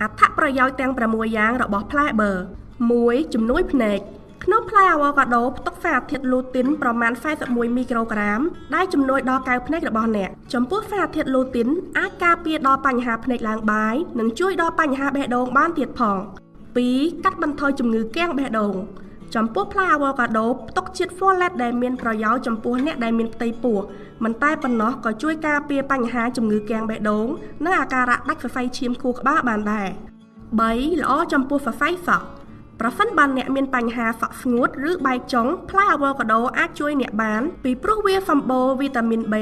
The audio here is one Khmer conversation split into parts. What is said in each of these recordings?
អត្ថប្រយោជន៍ទាំង6យ៉ាងរបស់ផ្លែបឺរ 1. ជំនួយភ្នែកក្នុងផ្លែអាវ៉ូកាដូផ្ទុកសារធាតុលូទីនប្រមាណ41មីក្រូក្រាមដែលជំនួយដល់កែវភ្នែករបស់អ្នកចំពោះសារធាតុលូទីនអាចការពារដល់បញ្ហាភ្នែកឡើងបាយនិងជួយដល់បញ្ហាបេះដូងបានទៀតផង 2. កាត់បន្ថយជំងឺគាំងបេះដូងចំពោះផ្លែអាវ៉ូកាដូផ្ទុកជាតិ folate ដែលមានប្រយោជន៍ចំពោះអ្នកដែលមានផ្ទៃពោះមិនតែប៉ុណ្ណោះក៏ជួយការពារបញ្ហាជំងឺគាំងបេះដូងនិងអាការៈដាច់សរសៃឈាមខួរក្បាលបានដែរ 3. ល្អចំពោះសរសៃសក់ប្រសិនបើអ្នកមានបញ្ហាសក់ស្ងួតឬបែកចុងផ្លែអាវ៉ូកាដូអាចជួយអ្នកបានពីព្រោះវាសម្បូរវីតាមីន B,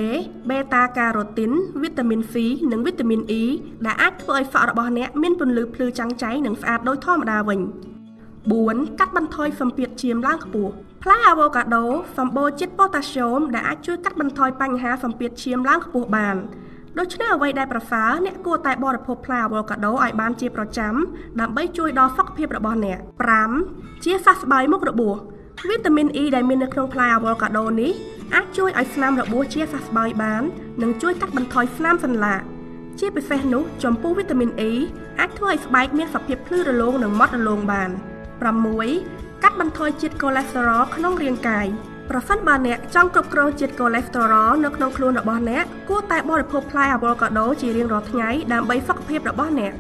បេតាការ៉ូទីន វីតាមីន C និងវីតាមីន E ដែលអាចធ្វើឲ្យសក់របស់អ្នកមានពន្លឺភ្លឺចាំងចៃនិងស្អាតដូចធម្មតាវិញ 4. កាត់បន្ថយសម្ពាធឈាមឡើងខ្ពស់ផ្លែអាវ៉ូកាដូសម្បូរជាតិប៉ូតាស្យូមដែលអាចជួយកាត់បន្ថយបញ្ហាសម្ពាធឈាមឡើងខ្ពស់បានដូច្នេះអ្វីដែលប្រសើរអ្នកគួរតែបរិភោគផ្លែអាវ៉ូកាដូឲ្យបានជាប្រចាំដើម្បីជួយដល់សុខភាពរបស់អ្នក 5. ជាសះស្បើយមុខរបួសវីតាមីន E ដែលមាននៅក្នុងផ្លែអាវ៉ូកាដូនេះអាចជួយឲ្យស្នាមរបួសជាសះស្បើយបាននិងជួយកាត់បន្ថយស្នាមសន្លាក់ជាពិសេសនោះចំពោះវីតាមីន E អាចធ្វើឲ្យស្បែកមានសភាពភ្លឺរលោងនិងម៉ត់រលោងបាន 6. កាត់បន្ថយជាតិកូឡេស្តេរ៉ុលក្នុងរាងកាយប្រសិនបើអ្នកចង់គ្រប់គ្រងជាតិកូឡេស្តេរ៉ុលនៅក្នុងខ្លួនរបស់អ្នកគួរតែបរិភោគផ្លែអាវ៉ូកាដូជារៀងរាល់ថ្ងៃដើម្បីសុខភាពរបស់អ្នក